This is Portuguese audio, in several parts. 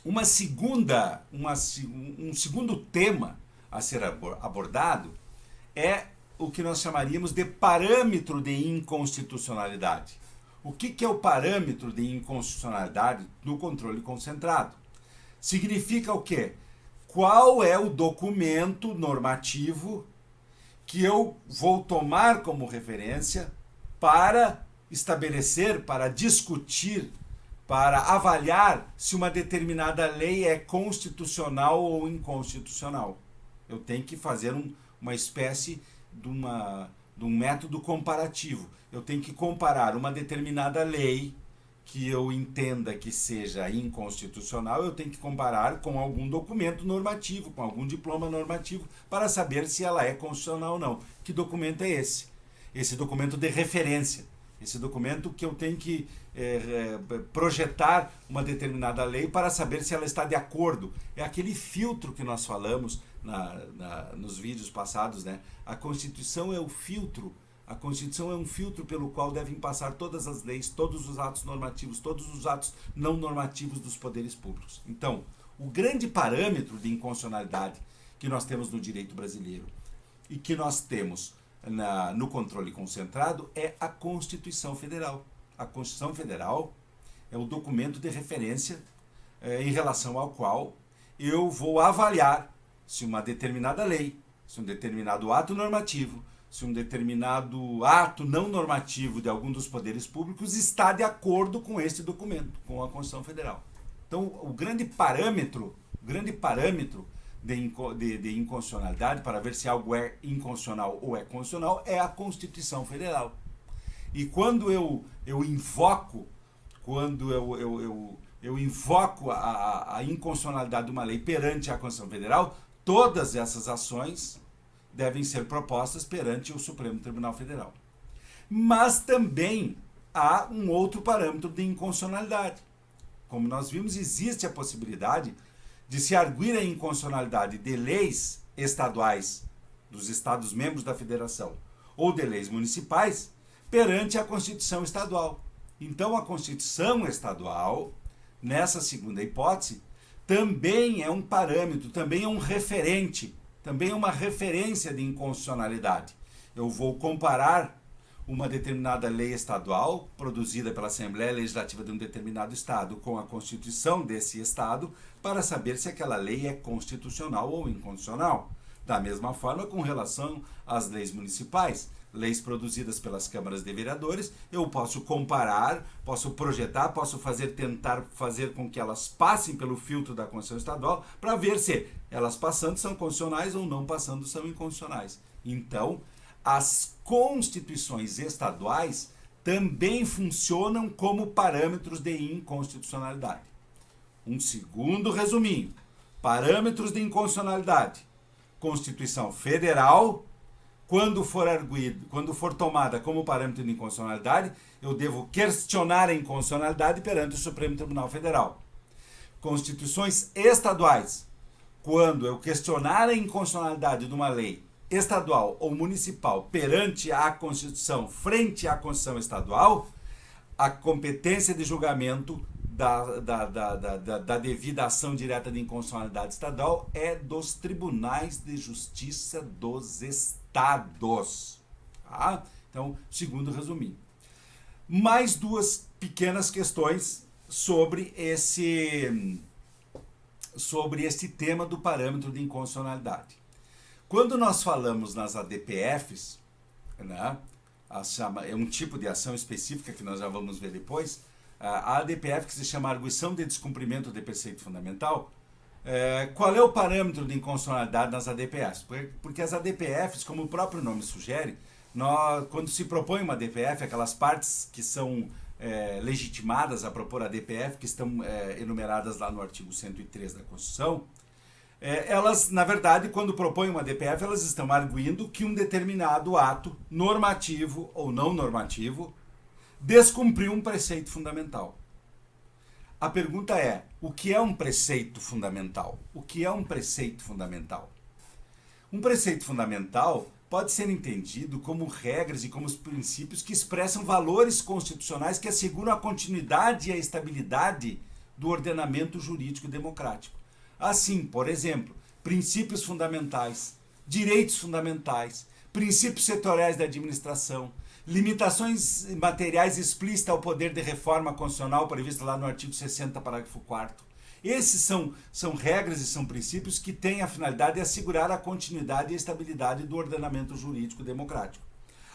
Um segundo tema a ser abordado é o que nós chamaríamos de parâmetro de inconstitucionalidade. O que é o parâmetro de inconstitucionalidade no controle concentrado? Significa o quê? Qual é o documento normativo que eu vou tomar como referência para estabelecer, para discutir, para avaliar se uma determinada lei é constitucional ou inconstitucional. Eu tenho que fazer uma espécie de um método comparativo. Eu tenho que comparar uma determinada lei que eu entenda que seja inconstitucional, eu tenho que comparar com algum documento normativo, com algum diploma normativo, para saber se ela é constitucional ou não. Que documento é esse? Esse documento de referência. Esse documento que eu tenho que projetar uma determinada lei para saber se ela está de acordo. É aquele filtro que nós falamos nos vídeos passados, né? A Constituição é o filtro. A Constituição é um filtro pelo qual devem passar todas as leis, todos os atos normativos, todos os atos não normativos dos poderes públicos. Então, o grande parâmetro de inconstitucionalidade que nós temos no direito brasileiro e que nós temos no controle concentrado é a Constituição Federal. A Constituição Federal é o documento de referência em relação ao qual eu vou avaliar se uma determinada lei, se um determinado ato normativo, se um determinado ato não normativo de algum dos poderes públicos está de acordo com esse documento, com a Constituição Federal. Então, o grande parâmetro de inconstitucionalidade, para ver se algo é inconstitucional ou é constitucional, é a Constituição Federal. E quando eu invoco a inconstitucionalidade de uma lei perante a Constituição Federal, todas essas ações devem ser propostas perante o Supremo Tribunal Federal. Mas também há um outro parâmetro de inconstitucionalidade. Como nós vimos, existe a possibilidade de se arguir a inconstitucionalidade de leis estaduais dos Estados membros da Federação ou de leis municipais perante a Constituição Estadual. Então, a Constituição Estadual, nessa segunda hipótese, também é um parâmetro, também é um referente, também é uma referência de inconstitucionalidade. Eu vou comparar uma determinada lei estadual produzida pela Assembleia Legislativa de um determinado estado com a Constituição desse estado para saber se aquela lei é constitucional ou inconstitucional. Da mesma forma, com relação às leis municipais, leis produzidas pelas câmaras de vereadores, eu posso comparar, posso projetar, posso tentar fazer com que elas passem pelo filtro da Constituição Estadual para ver se elas passando são constitucionais ou não passando são inconstitucionais. Então, as constituições estaduais também funcionam como parâmetros de inconstitucionalidade. Um segundo resuminho. Parâmetros de inconstitucionalidade. Constituição Federal, quando for tomada como parâmetro de inconstitucionalidade, eu devo questionar a inconstitucionalidade perante o Supremo Tribunal Federal. Constituições estaduais, quando eu questionar a inconstitucionalidade de uma lei estadual ou municipal perante a Constituição, frente à Constituição Estadual, a competência de julgamento da devida ação direta de inconstitucionalidade estadual é dos tribunais de justiça dos estados. Tá? Então, segundo resuminho. Mais duas pequenas questões sobre esse tema do parâmetro de inconstitucionalidade. Quando nós falamos nas ADPFs, né, é um tipo de ação específica que nós já vamos ver depois, a ADPF, que se chama Arguição de Descumprimento de Preceito Fundamental, qual é o parâmetro de inconstitucionalidade nas ADPFs? Porque as ADPFs, como o próprio nome sugere, quando se propõe uma ADPF, aquelas partes que são legitimadas a propor a ADPF, que estão enumeradas lá no artigo 103 da Constituição, elas, na verdade, quando propõem uma ADPF, elas estão arguindo que um determinado ato normativo ou não normativo descumpriu um preceito fundamental. A pergunta é, o que é um preceito fundamental? O que é um preceito fundamental? Um preceito fundamental pode ser entendido como regras e como princípios que expressam valores constitucionais que asseguram a continuidade e a estabilidade do ordenamento jurídico democrático. Assim, por exemplo, princípios fundamentais, direitos fundamentais, princípios setoriais da administração, limitações materiais explícitas ao poder de reforma constitucional previsto lá no artigo 60, parágrafo 4º. Esses são regras e são princípios que têm a finalidade de assegurar a continuidade e a estabilidade do ordenamento jurídico democrático.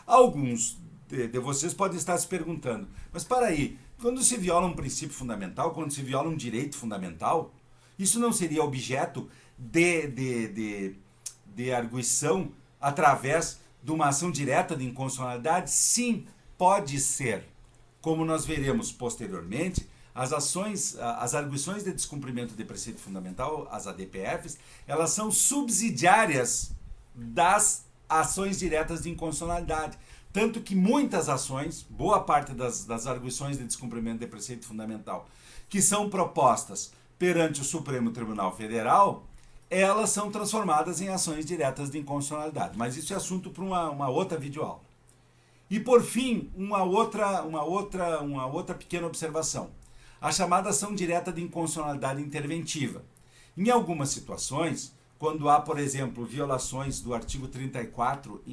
Alguns de vocês podem estar se perguntando, mas para aí, quando se viola um princípio fundamental, quando se viola um direito fundamental, isso não seria objeto de arguição através de uma ação direta de inconstitucionalidade? Sim, pode ser. Como nós veremos posteriormente, as arguições de descumprimento de preceito fundamental, as ADPFs, elas são subsidiárias das ações diretas de inconstitucionalidade. Tanto que muitas ações, boa parte das arguições de descumprimento de preceito fundamental, que são propostas perante o Supremo Tribunal Federal, elas são transformadas em ações diretas de inconstitucionalidade. Mas isso é assunto para uma outra videoaula. E por fim, uma outra pequena observação. A chamada ação direta de inconstitucionalidade interventiva. Em algumas situações, quando há, por exemplo, violações do artigo 34,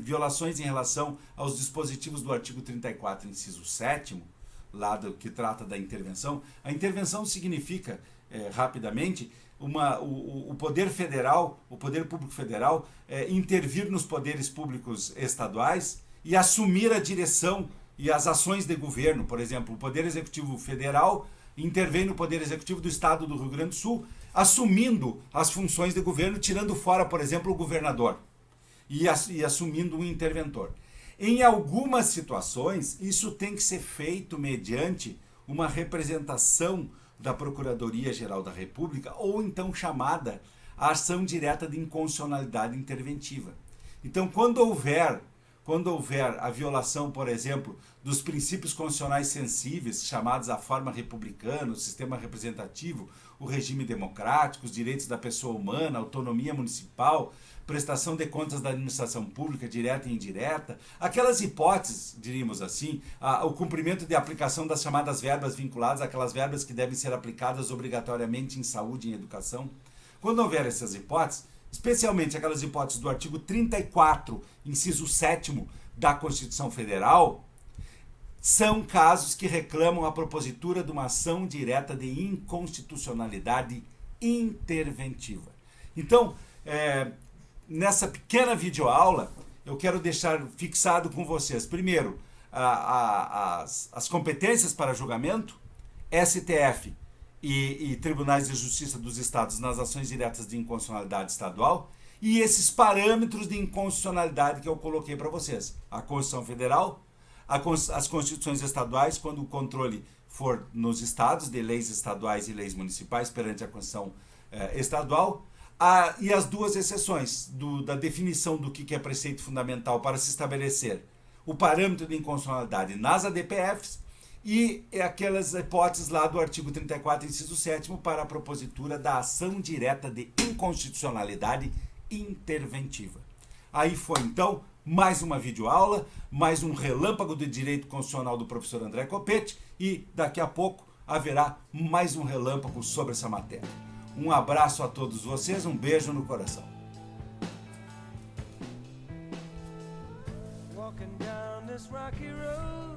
violações em relação aos dispositivos do artigo 34, inciso 7º, que trata da intervenção, a intervenção significa, rapidamente, o poder federal, o poder público federal, intervir nos poderes públicos estaduais e assumir a direção e as ações de governo. Por exemplo, o Poder Executivo Federal intervém no Poder Executivo do Estado do Rio Grande do Sul, assumindo as funções de governo, tirando fora, por exemplo, o governador e assumindo um interventor. Em algumas situações, isso tem que ser feito mediante uma representação da Procuradoria-Geral da República, ou então chamada ação direta de inconstitucionalidade interventiva. Então, quando houver a violação, por exemplo, dos princípios constitucionais sensíveis, chamados a forma republicana, o sistema representativo, o regime democrático, os direitos da pessoa humana, autonomia municipal, prestação de contas da administração pública, direta e indireta, aquelas hipóteses, diríamos assim, o cumprimento de aplicação das chamadas verbas vinculadas, aquelas verbas que devem ser aplicadas obrigatoriamente em saúde e em educação. Quando houver essas hipóteses, especialmente aquelas hipóteses do artigo 34, inciso 7º da Constituição Federal, são casos que reclamam a propositura de uma ação direta de inconstitucionalidade interventiva. Então, nessa pequena videoaula, eu quero deixar fixado com vocês, primeiro, as competências para julgamento, STF e Tribunais de Justiça dos Estados nas ações diretas de inconstitucionalidade estadual, e esses parâmetros de inconstitucionalidade que eu coloquei para vocês. A Constituição Federal, as constituições estaduais, quando o controle for nos estados, de leis estaduais e leis municipais perante a Constituição estadual, e as duas exceções da definição do que é preceito fundamental para se estabelecer o parâmetro de inconstitucionalidade nas ADPFs e aquelas hipóteses lá do artigo 34, inciso 7º, para a propositura da ação direta de inconstitucionalidade interventiva. Aí foi, então, mais uma videoaula, mais um relâmpago de direito constitucional do professor André Copete, e daqui a pouco haverá mais um relâmpago sobre essa matéria. Um abraço a todos vocês, um beijo no coração. Walking down this rocky road.